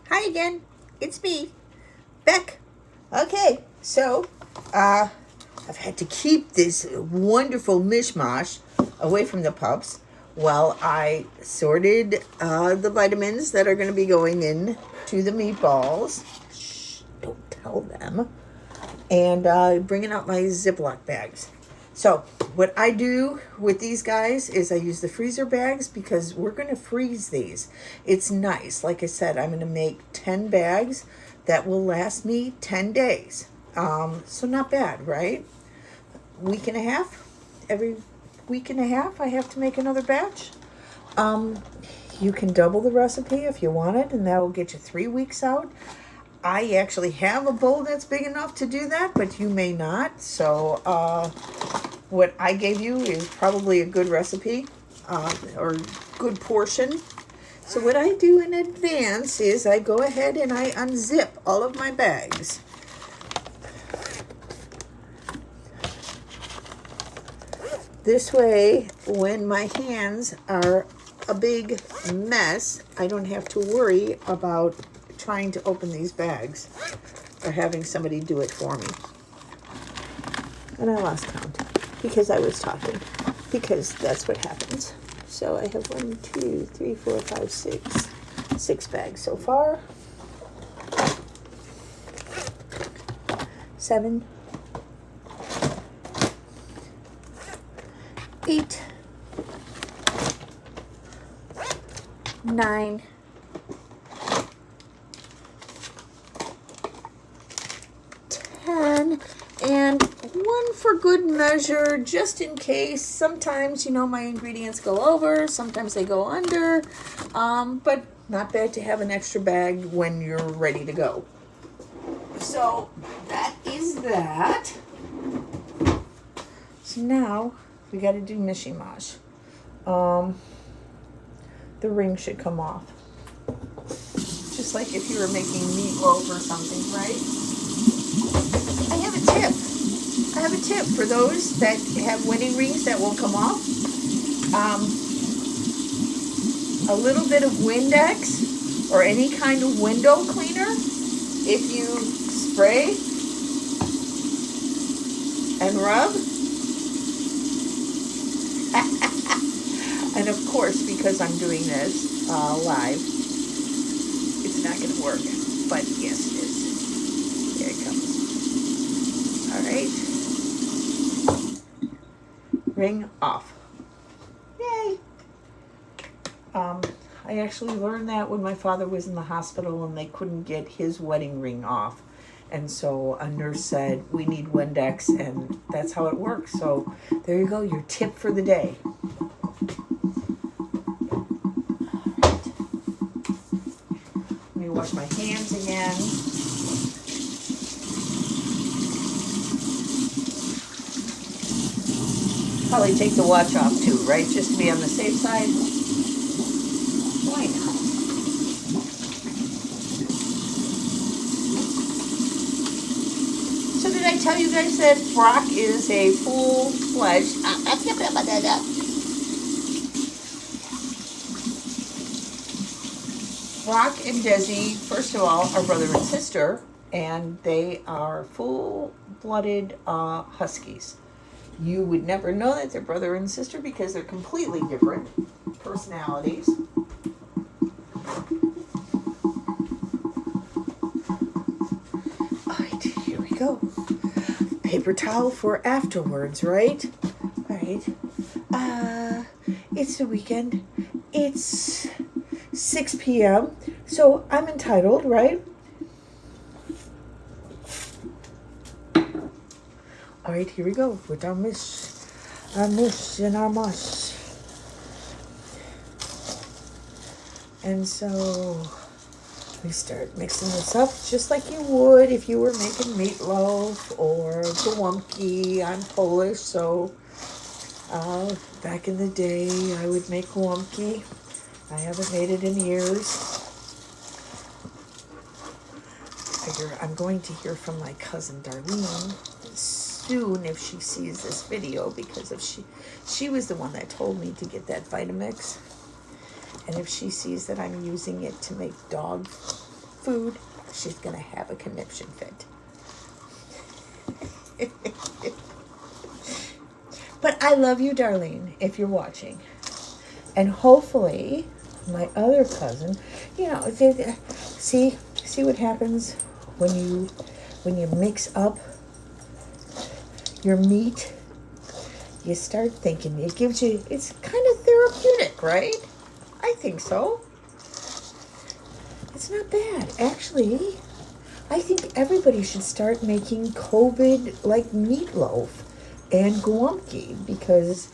Hi again, it's me, Beck. Okay, so I've had to keep this wonderful mishmash away from the pups while I sorted the vitamins that are going to be going in to the meatballs. Shh, don't tell them. And bringing out my Ziploc bags. So what I do with these guys is I use the freezer bags because we're going to freeze these. It's nice. Like I said, I'm going to make 10 bags that will last me 10 days. So not bad, right? Week and a half. Every week and a half I have to make another batch. You can double the recipe if you want it, and that will get you 3 weeks out. I actually have a bowl that's big enough to do that, but you may not. So what I gave you is probably a good recipe or good portion. So what I do in advance is I go ahead and I unzip all of my bags. This way, when my hands are a big mess, I don't have to worry about trying to open these bags or having somebody do it for me. And I lost count because I was talking, because that's what happens. So I have 1, 2, 3, 4, 5, 6. 6 bags so far. 7, 8, 9, 10, and 1 for good measure, just in case. Sometimes, my ingredients go over, sometimes they go under, but not bad to have an extra bag when you're ready to go. So that is that. So now we got to do mishmash. The ring should come off. Just like if you were making meatloaf or something, right? I have a tip for those that have wedding rings that will come off. A little bit of Windex or any kind of window cleaner, if you spray and rub. And of course, because I'm doing this live, it's not going to work. But yes, it is. Here it comes. All right. Ring off. Yay. I actually learned that when my father was in the hospital and they couldn't get his wedding ring off. And so a nurse said, we need Windex, and that's how it works. So there you go, your tip for the day. Let me wash my hands again. Probably take the watch off too, right? Just to be on the safe side. Why not? So did I tell you guys that Brack is a full-fledged... Brack and Desi, first of all, are brother and sister, and they are full-blooded huskies. You would never know that they're brother and sister because they're completely different personalities. All right, here we go. Paper towel for afterwards, right? All right. It's the weekend. It's 6 p.m. So I'm entitled, right? All right, here we go with our mish and our mush. And so we start mixing this up just like you would if you were making meatloaf or gołąbki. I'm Polish, so back in the day I would make gołąbki. I haven't made it in years. I'm going to hear from my cousin Darlene soon if she sees this video, because if she was the one that told me to get that Vitamix, and if she sees that I'm using it to make dog food, she's going to have a conniption fit. But I love you, Darlene, if you're watching. And hopefully, my other cousin, see what happens when you mix up your meat. You start thinking, it's kind of therapeutic, right? I think so. It's not bad. Actually, I think everybody should start making COVID like meatloaf and guamki, because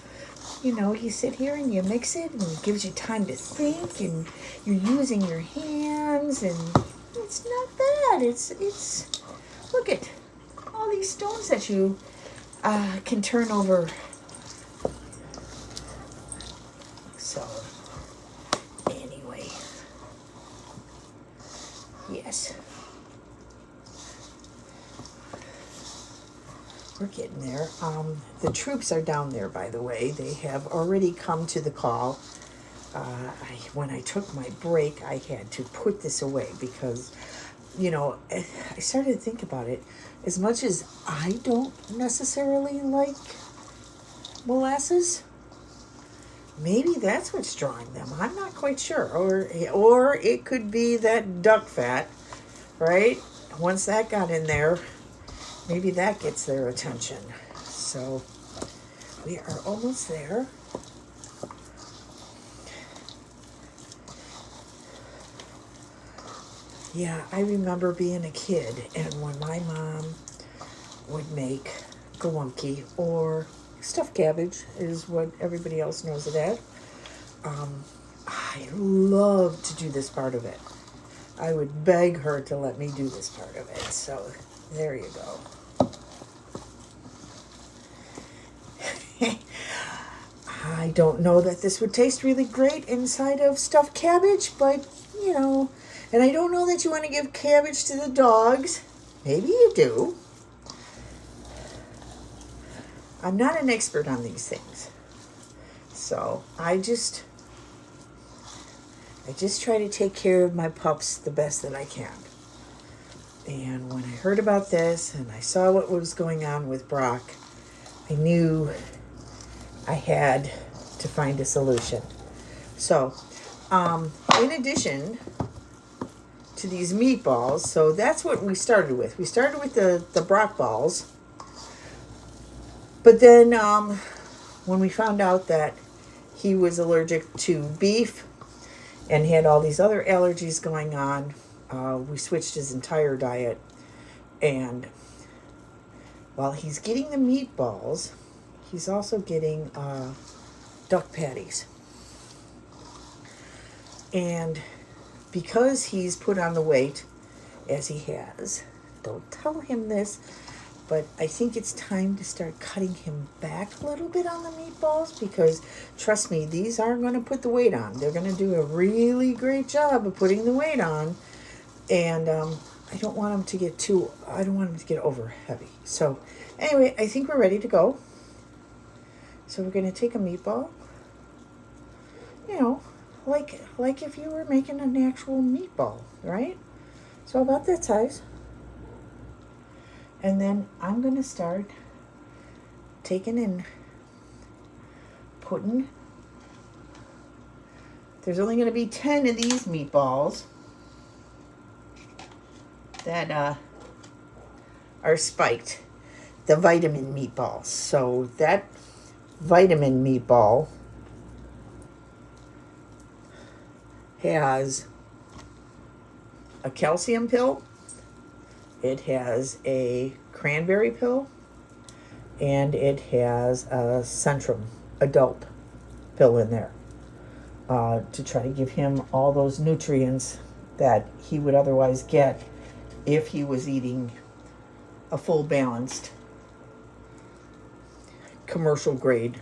you sit here and you mix it and it gives you time to think, and you're using your hands, and it's not bad. It's look at all these stones that you can turn over. So anyway, yes, we're getting there. The troops are down there, by the way. They have already come to the call. When I took my break, I had to put this away because, I started to think about it. As much as I don't necessarily like molasses, maybe that's what's drawing them. I'm not quite sure. Or it could be that duck fat, right? Once that got in there, maybe that gets their attention. So we are almost there. Yeah, I remember being a kid, and when my mom would make gawumki, or stuffed cabbage is what everybody else knows it as, I loved to do this part of it. I would beg her to let me do this part of it. So there you go. I don't know that this would taste really great inside of stuffed cabbage, but and I don't know that you want to give cabbage to the dogs. Maybe you do. I'm not an expert on these things. So I just try to take care of my pups the best that I can. And when I heard about this and I saw what was going on with Brack, I knew I had to find a solution. So, in addition to these meatballs, so that's what we started with. We started with the Brack balls. But then when we found out that he was allergic to beef and had all these other allergies going on, we switched his entire diet. And while he's getting the meatballs, he's also getting duck patties. And because he's put on the weight as he has, don't tell him this, but I think it's time to start cutting him back a little bit on the meatballs, because trust me, these aren't going to put the weight on. They're going to do a really great job of putting the weight on, and I don't want him to get over heavy. So anyway, I think we're ready to go. So we're going to take a meatball, like if you were making an actual meatball, right? So about that size. And then I'm going to start taking and putting, there's only going to be 10 of these meatballs that are spiked, the vitamin meatballs. So that vitamin meatball has a calcium pill, it has a cranberry pill, and it has a Centrum adult pill in there to try to give him all those nutrients that he would otherwise get if he was eating a full balanced commercial grade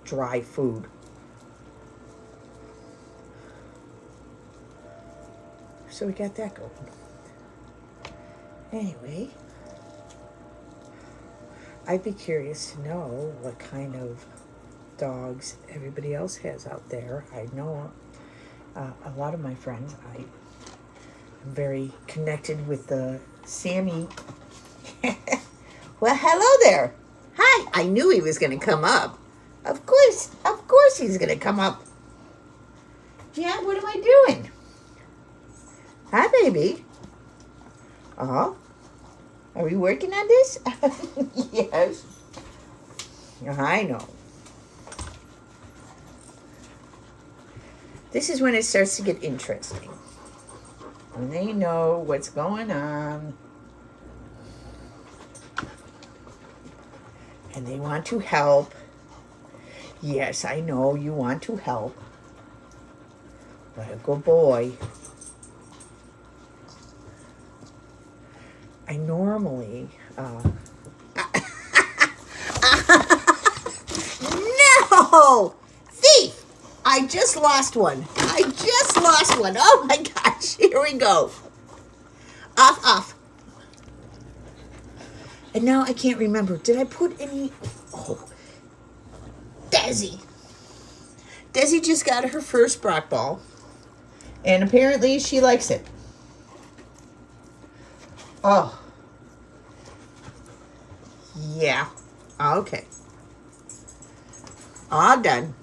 dry food. So we got that going. Anyway, I'd be curious to know what kind of dogs everybody else has out there. I know a lot of my friends, I'm very connected with the Sammy. Well, hello there. Hi. I knew he was going to come up. Of course he's going to come up. Yeah, what am I doing? Hi, baby. Oh, are we working on this? Yes. I know. This is when it starts to get interesting. When they know what's going on. And they want to help. Yes, I know you want to help. But a good boy. I normally... No! Thief! I just lost one. Oh my gosh. Here we go. Off. And now I can't remember. Did I put any... Oh. Desi just got her first Brack ball. And apparently she likes it. Oh. Yeah. Okay. All done.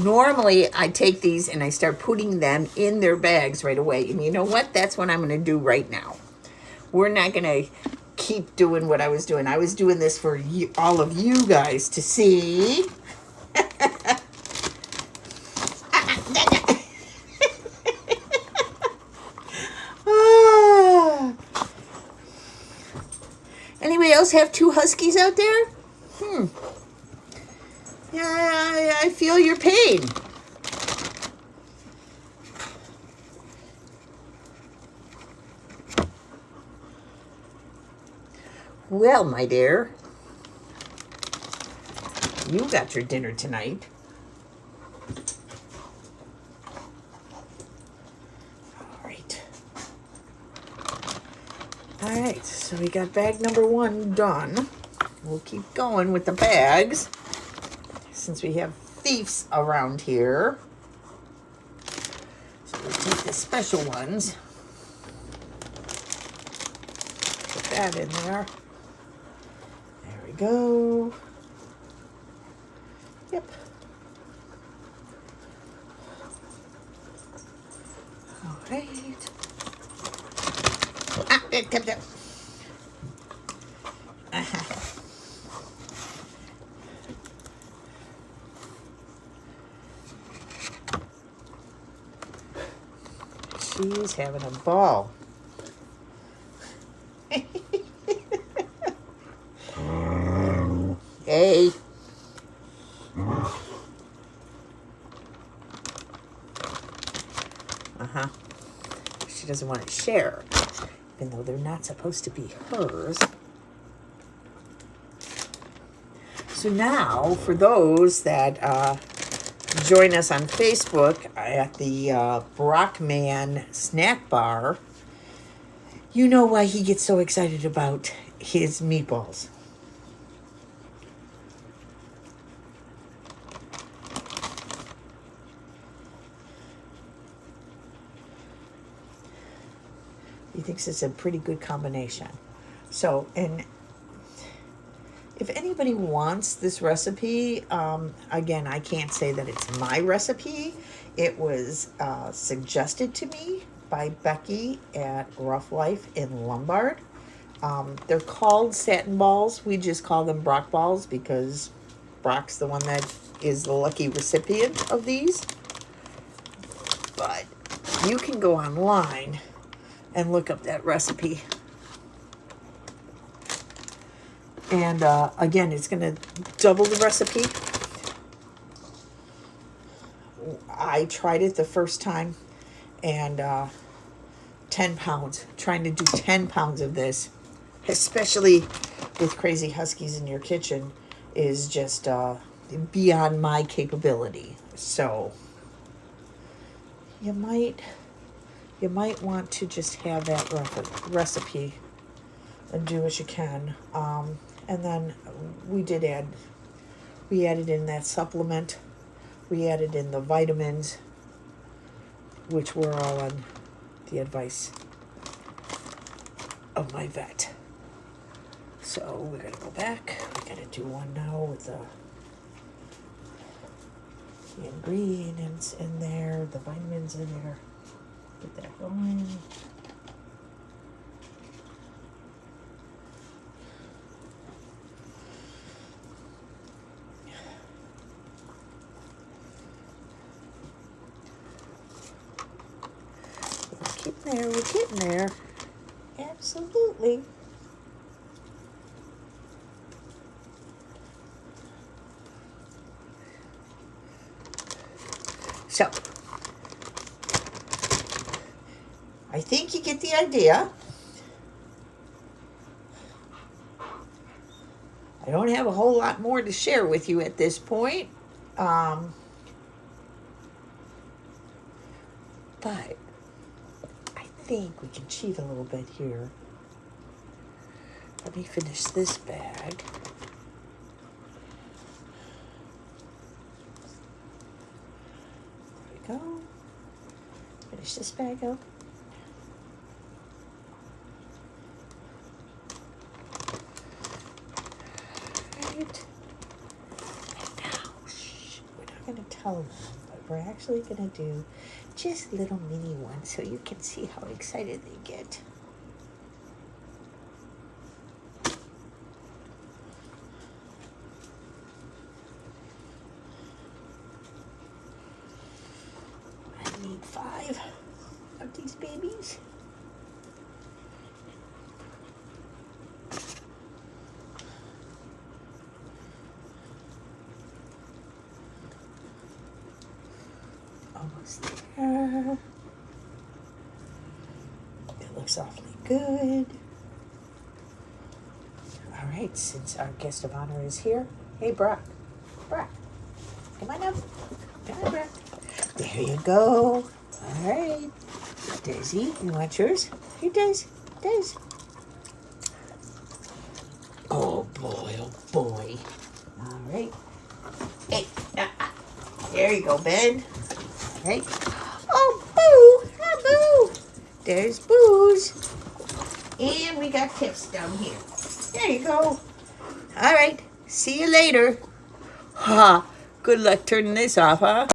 Normally, I take these and I start putting them in their bags right away. And you know what? That's what I'm going to do right now. We're not going to keep doing what I was doing. I was doing this for you, all of you guys to see. Anybody else have two huskies out there? Yeah, I feel your pain. Well, my dear, you got your dinner tonight. All right, so we got bag number 1 done. We'll keep going with the bags since we have thieves around here. So we'll take the special ones. Put that in there. There we go. Yep. All right. It kept up. She's having a ball. Hey. She doesn't want to share, even though they're not supposed to be hers. So now, for those that join us on Facebook at the Brockman snack bar, you know why he gets so excited about his meatballs. He thinks it's a pretty good combination. So, and if anybody wants this recipe, again, I can't say that it's my recipe. It was suggested to me by Becky at Rough Life in Lombard. They're called satin balls. We just call them Brock balls because Brock's the one that is the lucky recipient of these. But you can go online and look up that recipe. And again, it's going to double the recipe. I tried it the first time, and 10 pounds. Trying to do 10 pounds of this, especially with crazy huskies in your kitchen, is just beyond my capability. So you might want to just have that recipe and do what you can. And then we did add We added in that supplement. We added in the vitamins, which were all on the advice of my vet. So we're going to go back. We're going to do one now with the ingredients in there, the vitamins in there. Get that going. We're getting there. Absolutely. So, I think you get the idea. I don't have a whole lot more to share with you at this point. But I think we can cheat a little bit here. Let me finish this bag. There we go. Finish this bag up. Right. And now, we're not going to tell them, but we're actually going to do just little mini ones so you can see how excited they get. I need 5 of these babies. Almost there. It looks awfully good. All right, since our guest of honor is here, hey, Brack. Brack, come on up. Come on, Brack. There you go. All right. Daisy, you want yours? Here, Daisy. Daisy. Oh, boy. Oh, boy. All right. Hey, there you go, Ben. All right. Oh, Boo. Hi, Boo. There's Booze. And we got Tips down here. There you go. All right. See you later. Ha. Good luck turning this off, huh?